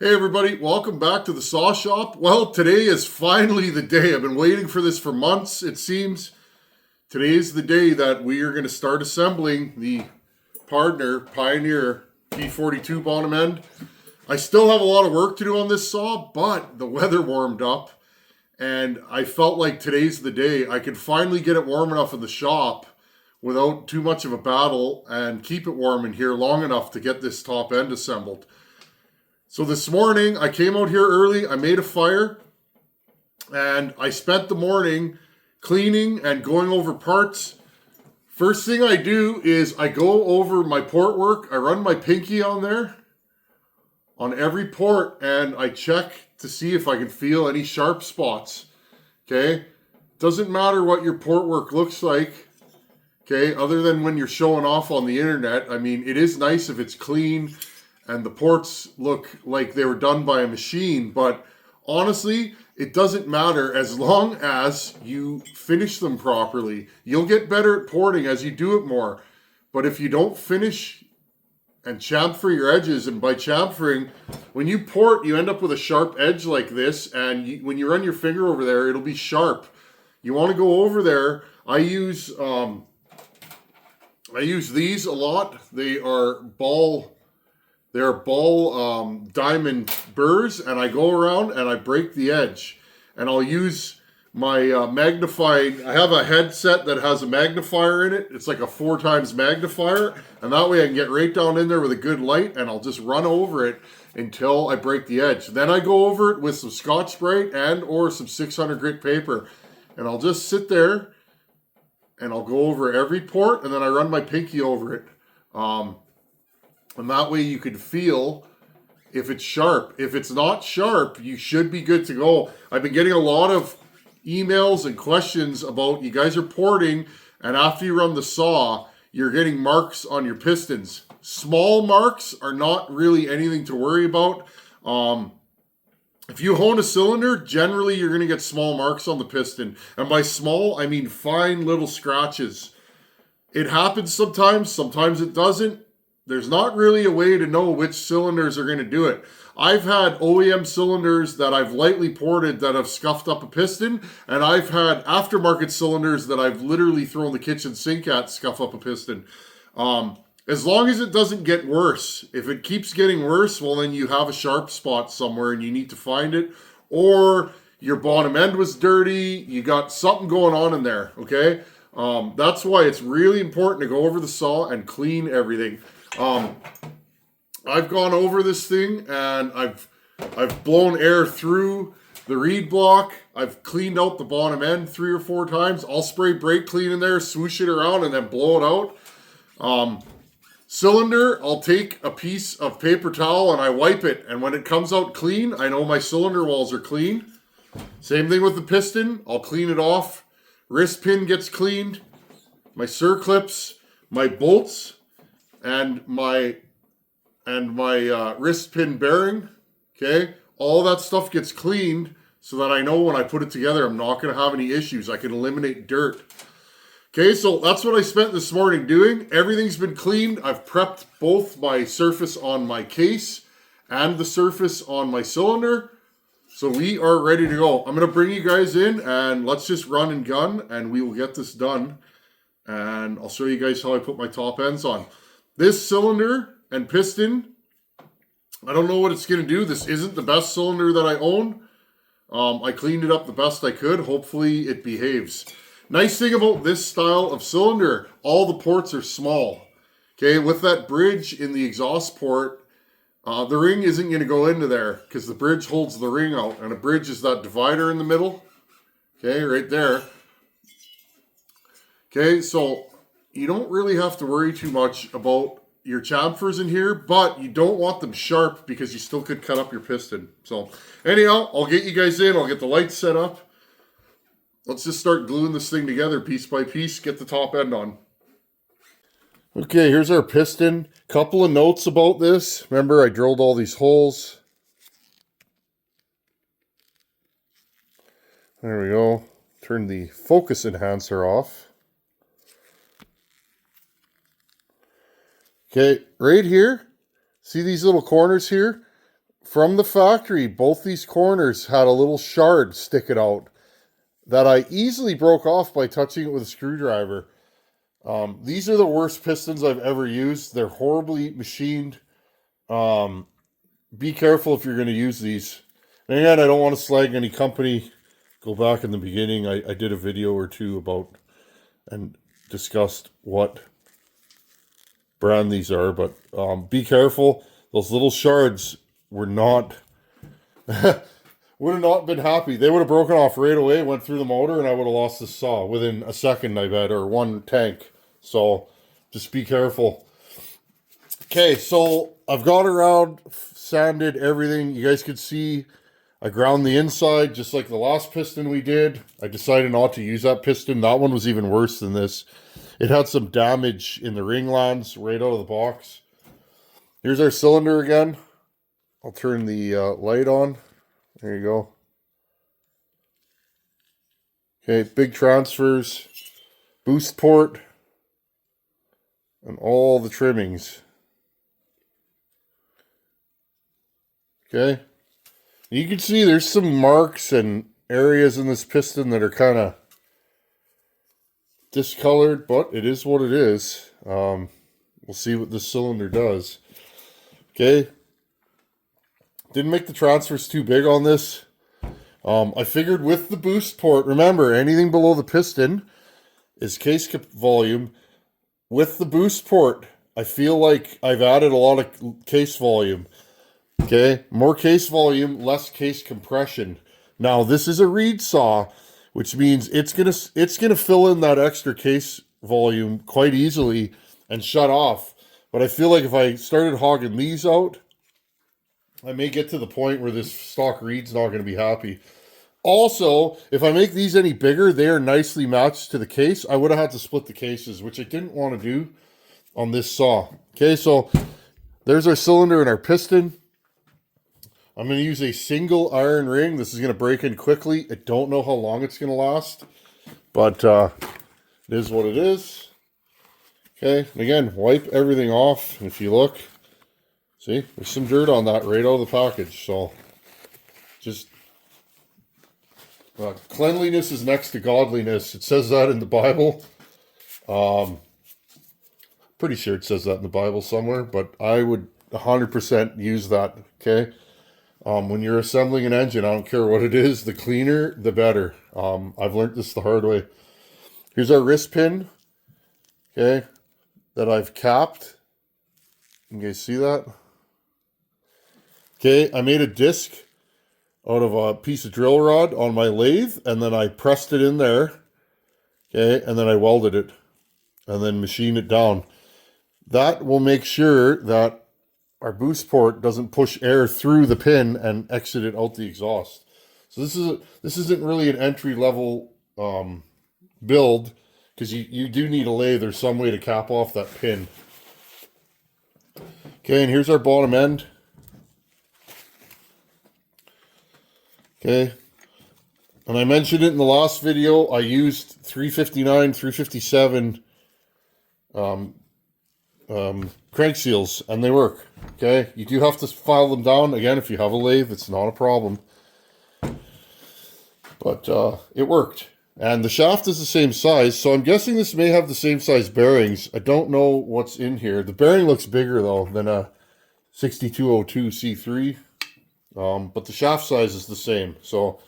Hey everybody, welcome back to the Saw Shop. Well, today is finally the day. I've been waiting for this for months, it seems. Today is the day that we are going to start assembling the Pioneer P42 bottom end. I still have a lot of work to do on this saw, but the weather warmed up and I felt like today's the day. I could finally get it warm enough in the shop without too much of a battle and keep it warm in here long enough to get this top end assembled. So this morning, I came out here early, I made a fire, and I spent the morning cleaning and going over parts. First thing I do is I go over my port work, I run my pinky on there, on every port, and I check to see if I can feel any sharp spots, okay? Doesn't matter what your port work looks like, okay, other than when you're showing off on the internet. I mean, it is nice if it's clean, and the ports look like they were done by a machine, but honestly, it doesn't matter as long as you finish them properly. You'll get better at porting as you do it more, but if you don't finish and chamfer your edges, and by chamfering, when you port, you end up with a sharp edge like this, and when you run your finger over there, it'll be sharp. You want to go over there. I use these a lot. They're ball diamond burrs, and I go around and I break the edge, and I'll use my magnifying. I have a headset that has a magnifier in it. It's like a 4x magnifier, and that way I can get right down in there with a good light, and I'll just run over it until I break the edge. Then I go over it with some Scotch-Brite and or some 600 grit paper, and I'll just sit there and I'll go over every port, and then I run my pinky over it. And that way you could feel if it's sharp. If it's not sharp, you should be good to go. I've been getting a lot of emails and questions about you guys are porting, and after you run the saw, you're getting marks on your pistons. Small marks are not really anything to worry about. If you hone a cylinder, generally you're going to get small marks on the piston. And by small, I mean fine little scratches. It happens sometimes it doesn't. There's not really a way to know which cylinders are going to do it. I've had OEM cylinders that I've lightly ported that have scuffed up a piston, and I've had aftermarket cylinders that I've literally thrown the kitchen sink at scuff up a piston. As long as it doesn't get worse. If it keeps getting worse, well, then you have a sharp spot somewhere and you need to find it. Or your bottom end was dirty, you got something going on in there, okay? That's why it's really important to go over the saw and clean everything. I've gone over this thing and I've blown air through the reed block. I've cleaned out the bottom end 3 or 4 times. I'll spray brake clean in there, swoosh it around, and then blow it out. Cylinder, I'll take a piece of paper towel and I wipe it. And when it comes out clean, I know my cylinder walls are clean. Same thing with the piston. I'll clean it off. Wrist pin gets cleaned. My circlips, my bolts, and my wrist pin bearing, okay? All that stuff gets cleaned so that I know when I put it together, I'm not going to have any issues. I can eliminate dirt. Okay, so that's what I spent this morning doing. Everything's been cleaned. I've prepped both my surface on my case and the surface on my cylinder. So we are ready to go. I'm going to bring you guys in and let's just run and gun and we will get this done. And I'll show you guys how I put my top ends on. This cylinder and piston, I don't know what it's going to do. This isn't the best cylinder that I own. I cleaned it up the best I could. Hopefully it behaves. Nice thing about this style of cylinder, all the ports are small. Okay, with that bridge in the exhaust port, the ring isn't going to go into there because the bridge holds the ring out. And a bridge is that divider in the middle. Okay, right there. Okay, so you don't really have to worry too much about your chamfers in here, but you don't want them sharp because you still could cut up your piston. So anyhow, I'll get you guys in. I'll get the lights set up. Let's just start gluing this thing together piece by piece, get the top end on. Okay, here's our piston. Couple of notes about this. Remember, I drilled all these holes. There we go. Turn the focus enhancer off. Okay, right here, see these little corners here? from the factory, both these corners had a little shard sticking out that I easily broke off by touching it with a screwdriver. These are the worst pistons I've ever used. They're horribly machined. Be careful if you're going to use these. And again, I don't want to slag any company. Go back in the beginning. I did a video or two about and discussed what brand these are. But be careful. Those little shards were not... would have not been happy. They would have broken off right away, went through the motor, and I would have lost the saw within a second, I bet, or one tank. So just be careful. Okay, so I've gone around, sanded everything. You guys could see I ground the inside just like the last piston we did. I decided not to use that piston. That one was even worse than this. It had some damage in the ring lands right out of the box. Here's our cylinder again. I'll turn the light on. There you go. Okay, big transfers, boost port, and all the trimmings. Okay. You can see there's some marks and areas in this piston that are kind of discolored, but it is what it is. We'll see what this cylinder does. Okay. Didn't make the transfers too big on this. I figured with the boost port, remember, anything below the piston is case volume. With the boost port, I feel like I've added a lot of case volume. Okay, more case volume, less case compression. Now, this is a reed saw, which means it's gonna fill in that extra case volume quite easily and shut off. But I feel like if I started hogging these out, I may get to the point where this stock reed's not going to be happy. Also, if I make these any bigger, they are nicely matched to the case. I would have had to split the cases, which I didn't want to do on this saw. Okay, so there's our cylinder and our piston. I'm going to use a single iron ring. This is going to break in quickly. I don't know how long it's going to last, but it is what it is. Okay, and again, wipe everything off. And if you look, see, there's some dirt on that right out of the package. So just cleanliness is next to godliness. It says that in the Bible. Pretty sure it says that in the Bible somewhere, but I would 100% use that, okay? When you're assembling an engine, I don't care what it is, the cleaner, the better. I've learned this the hard way. Here's our wrist pin, okay, that I've capped. You guys see that? Okay, I made a disc out of a piece of drill rod on my lathe, and then I pressed it in there, okay, and then I welded it, and then machined it down. That will make sure that our boost port doesn't push air through the pin and exit it out the exhaust. So this isn't really an entry-level build, because you do need a lathe or some way to cap off that pin. Okay, and here's our bottom end. Okay, and I mentioned it in the last video, I used 359, 357 crank seals, and they work. Okay, you do have to file them down. Again, if you have a lathe, it's not a problem. But it worked. And the shaft is the same size, so I'm guessing this may have the same size bearings. I don't know what's in here. The bearing looks bigger, though, than a 6202 C3. But the shaft size is the same, so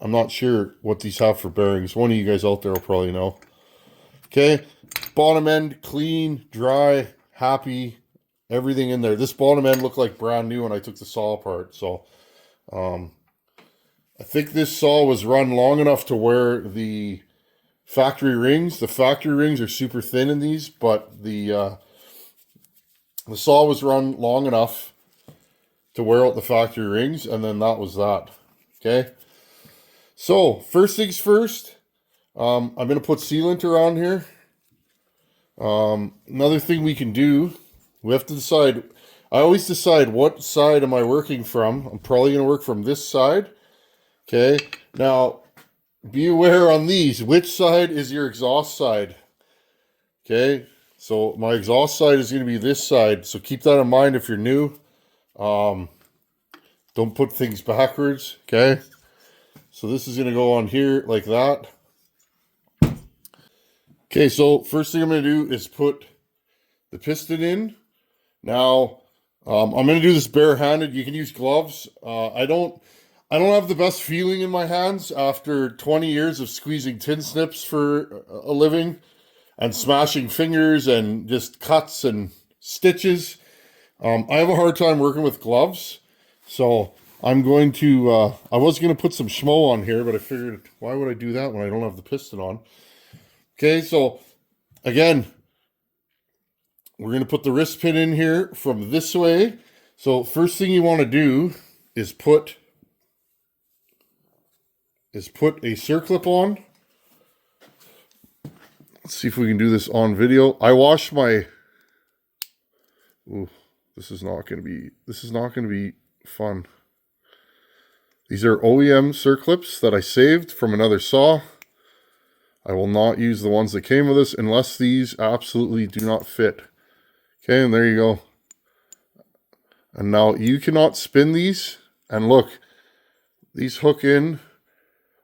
I'm not sure what these have for bearings. One of you guys out there will probably know. Okay, bottom end, clean, dry, happy, everything in there. This bottom end looked like brand new when I took the saw apart, so I think this saw was run long enough to wear the factory rings. The factory rings are super thin in these, but the saw was run long enough to wear out the factory rings, and then that was that. Okay, so first things first, I'm going to put sealant around here. Another thing we can do, we have to decide, I always decide what side am I working from. I'm probably going to work from this side. Okay, now be aware on these, which side is your exhaust side? Okay, so my exhaust side is going to be this side, so keep that in mind if you're new. Don't put things backwards, okay? So this is going to go on here like that. Okay, so first thing I'm going to do is put the piston in. Now, I'm going to do this barehanded. You can use gloves. I don't have the best feeling in my hands after 20 years of squeezing tin snips for a living and smashing fingers and just cuts and stitches. I have a hard time working with gloves. So I'm going to, I was going to put some schmo on here, but I figured, why would I do that when I don't have the piston on? Okay, so again, we're going to put the wrist pin in here from this way. So first thing you want to do is put a circlip on. Let's see if we can do this on video. I washed my, ooh, this is not going to be fun. These are OEM circlips that I saved from another saw. I will not use the ones that came with this unless these absolutely do not fit. Okay, and there you go. And now you cannot spin these. And look, these hook in.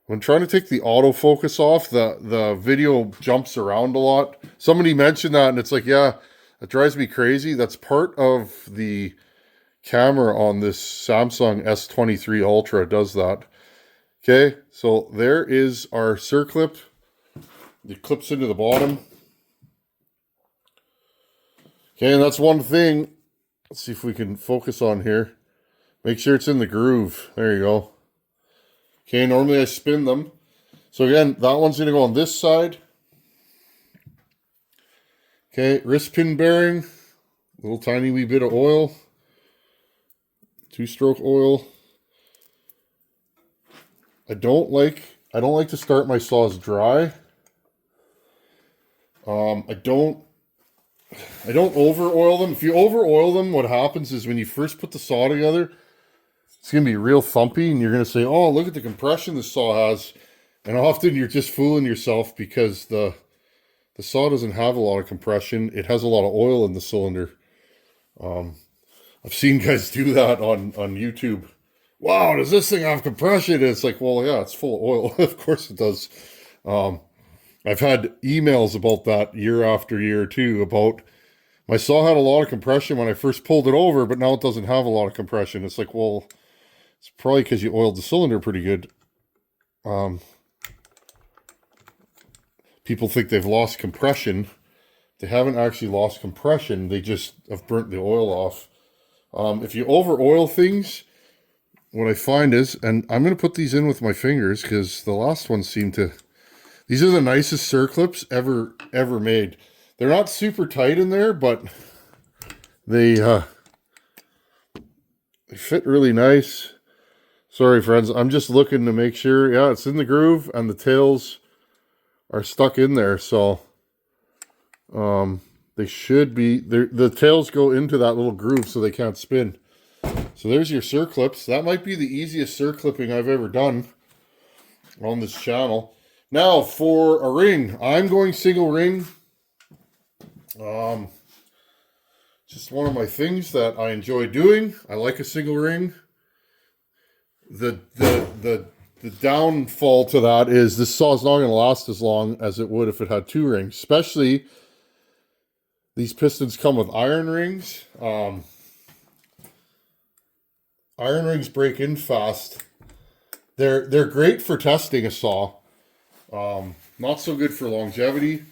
When trying to take the autofocus off, the video jumps around a lot. Somebody mentioned that, and it's like, yeah, that drives me crazy. That's part of the camera on this Samsung S23 Ultra does that. Okay, so there is our circlip. It clips into the bottom. Okay, and that's one thing. Let's see if we can focus on here. Make sure it's in the groove. There you go. Okay, normally I spin them. So again, that one's going to go on this side. Okay, wrist pin bearing. Little tiny wee bit of oil. 2-stroke oil. I don't like to start my saws dry. I don't over oil them. If you over oil them, what happens is when you first put the saw together, it's going to be real thumpy, and you're going to say, oh, look at the compression this saw has. And often you're just fooling yourself because the saw doesn't have a lot of compression. It has a lot of oil in the cylinder. I've seen guys do that on YouTube. Wow, does this thing have compression? And it's like, well, yeah, it's full of oil. Of course it does. I've had emails about that year after year too, about my saw had a lot of compression when I first pulled it over, but now it doesn't have a lot of compression. It's like, well, it's probably because you oiled the cylinder pretty good. People think they've lost compression. They haven't actually lost compression. They just have burnt the oil off. If you over oil things, what I find is, and I'm going to put these in with my fingers because the last ones seem to, these are the nicest circlips ever made. They're not super tight in there, but they fit really nice. Sorry, friends. I'm just looking to make sure. Yeah, it's in the groove, and the tails are stuck in there. So they should be. The tails go into that little groove, so they can't spin. So there's your circlips. That might be the easiest circlipping I've ever done on this channel. Now for a ring, I'm going single ring. Just one of my things that I enjoy doing. I like a single ring. The downfall to that is this saw is not going to last as long as it would if it had 2 rings. Especially these pistons come with iron rings. Iron rings break in fast. They're great for testing a saw. Not so good for longevity.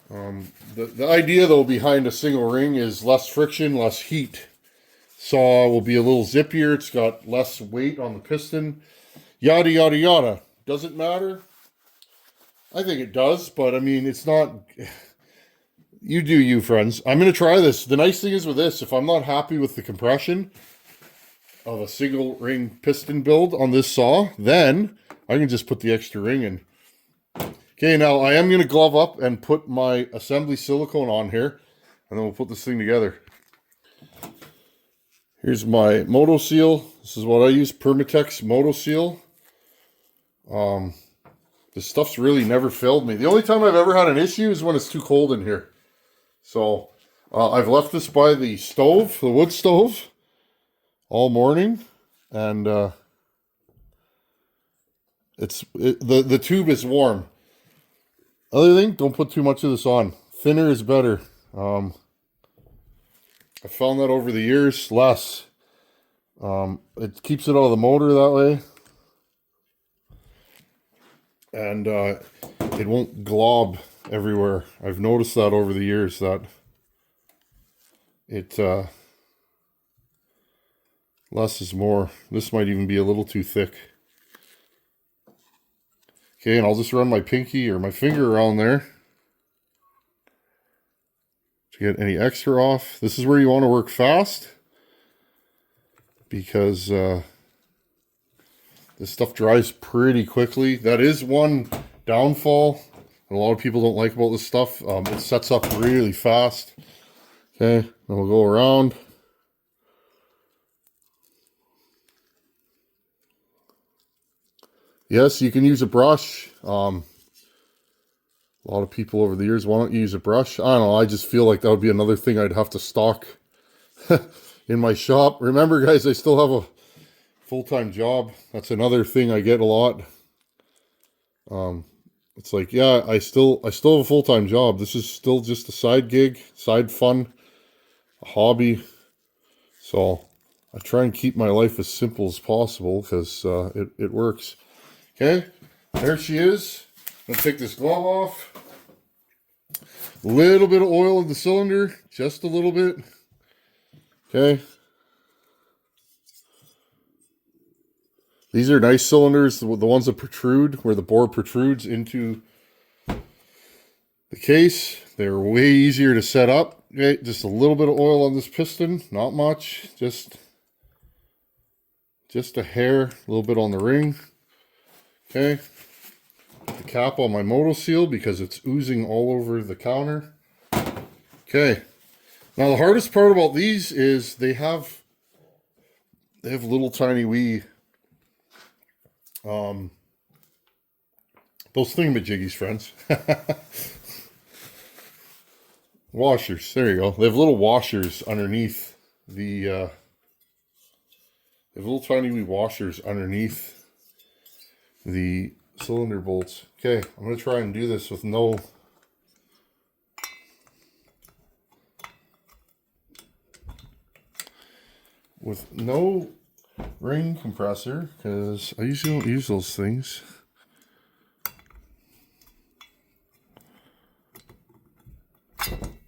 The idea though behind a single ring is less friction, less heat. Saw will be a little zippier. It's got less weight on the piston. Yada, yada, yada. Does it matter? I think it does, but I mean, it's not... You do you, friends. I'm going to try this. The nice thing is with this, if I'm not happy with the compression of a single ring piston build on this saw, then I can just put the extra ring in. Okay, now I am going to glove up and put my assembly silicone on here, and then we'll put this thing together. Here's my Moto Seal. This is what I use, Permatex Moto Seal. This stuff's really never failed me. The only time I've ever had an issue is when it's too cold in here. So I've left this by the stove, the wood stove, all morning. and the tube is warm. Other thing, don't put too much of this on. Thinner is better. I found that over the years, less. It keeps it out of the motor that way. And it won't glob everywhere. I've noticed that over the years, that it less is more. This might even be a little too thick. Okay, and I'll just run my pinky or my finger around there to get any extra off. This is where you want to work fast, because this stuff dries pretty quickly. That is one downfall that a lot of people don't like about this stuff. It sets up really fast. Okay, then we'll go around. Yes, you can use a brush. A lot of people over the years, why don't you use a brush? I don't know, I just feel like that would be another thing I'd have to stock in my shop. Remember, guys, I still have a full-time job. That's another thing I get a lot. It's like, yeah, I still have a full-time job. This is still just a side gig, side fun, a hobby. So I try and keep my life as simple as possible, because it works. Okay, there she is. I'm gonna take this glove off. A little bit of oil in the cylinder, just a little bit. Okay. These are nice cylinders, the ones that protrude, where the bore protrudes into the case. They're way easier to set up. Okay, just a little bit of oil on this piston, not much, just a hair, a little bit on the ring. Okay, put the cap on my moto seal because it's oozing all over the counter. Okay, now the hardest part about these is they have little tiny wee those thingamajiggies, friends. Washers, there you go. They have little washers underneath the they have little tiny wee washers underneath the cylinder bolts. Okay, I'm going to try and do this with no ring compressor, because I usually don't use those things.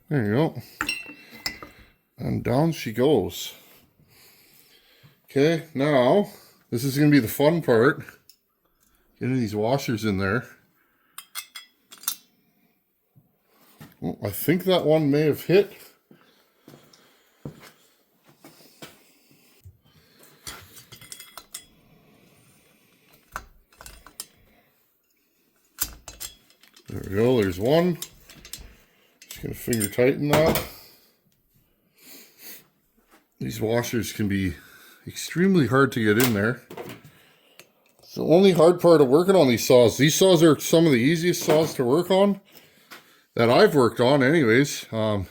There you go. And down she goes. Okay, now this is going to be the fun part. Getting these washers in there. Well, I think that one may have hit. There we go, there's one. Just gonna finger tighten that. These washers can be extremely hard to get in there. It's the only hard part of working on these saws. These saws are some of the easiest saws to work on that I've worked on anyways. They're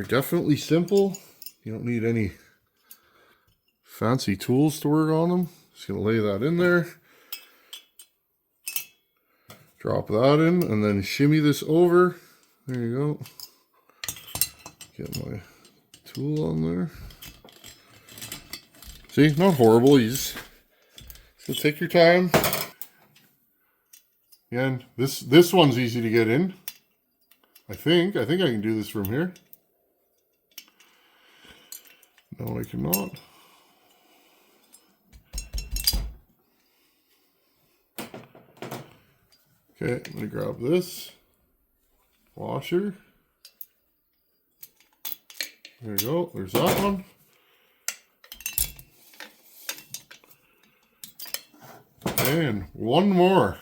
definitely simple. You don't need any fancy tools to work on them. Just gonna lay that in there. Drop that in and then shimmy this over. There you go. Get my tool on there. See, not horrible. You just take your time. Again, this one's easy to get in. I think I can do this from here. No, I cannot. Okay, I'm gonna grab this washer. There you go, there's that one. And one more.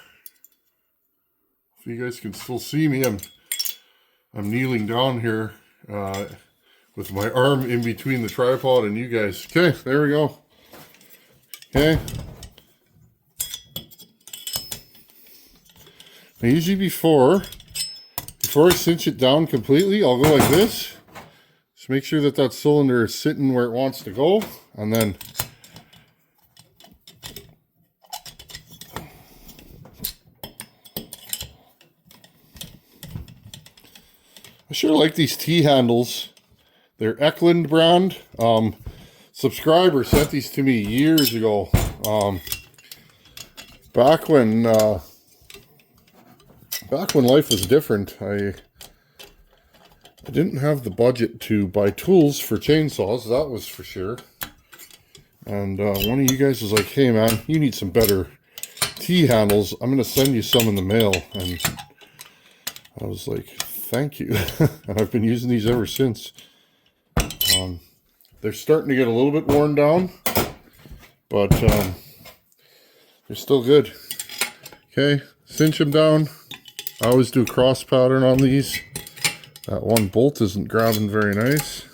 If you guys can still see me, I'm kneeling down here with my arm in between the tripod and you guys. Okay, there we go. Okay. Now usually before I cinch it down completely, I'll go like this. Just make sure that that cylinder is sitting where it wants to go, and then I sure like these T-handles. They're Eklund brand. Subscriber sent these to me years ago. Back when life was different, I didn't have the budget to buy tools for chainsaws, that was for sure. And one of you guys was like, hey man, you need some better T-handles. I'm going to send you some in the mail. And I was like, thank you. And I've been using these ever since. They're starting to get a little bit worn down, but they're still good. Okay, cinch them down. I always do a cross pattern on these. That one bolt isn't grabbing very nice.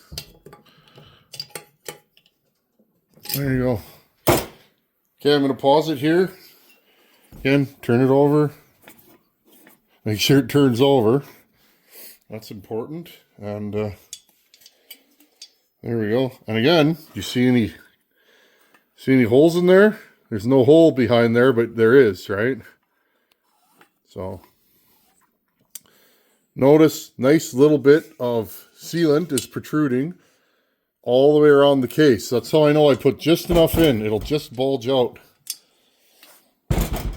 There you go. Okay, I'm going to pause it here. Again, turn it over. Make sure it turns over. That's important. And there we go. And again, you see any holes in there? There's no hole behind there, but there is, right? So notice nice little bit of sealant is protruding all the way around the case. That's how I know I put just enough in. It'll just bulge out.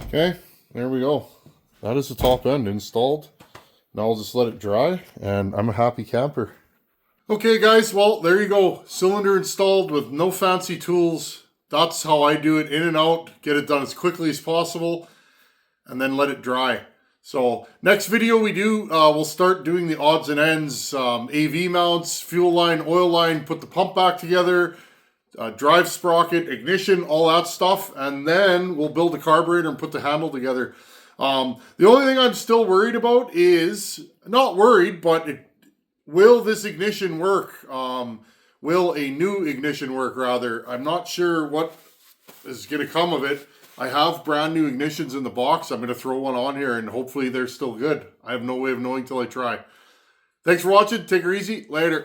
Okay, there we go. That is the top end installed. Now I'll just let it dry, and I'm a happy camper. Okay guys, well there you go. Cylinder installed with no fancy tools. That's how I do it, in and out. Get it done as quickly as possible, and then let it dry. So next video we do, we'll start doing the odds and ends, AV mounts, fuel line, oil line, put the pump back together, drive sprocket, ignition, all that stuff, and then we'll build the carburetor and put the handle together. The only thing I'm still worried about is, not worried, but will this ignition work? Will a new ignition work, rather? I'm not sure what is going to come of it. I have brand new ignitions in the box. I'm going to throw one on here and hopefully they're still good. I have no way of knowing till I try. Thanks for watching. Take her easy. Later.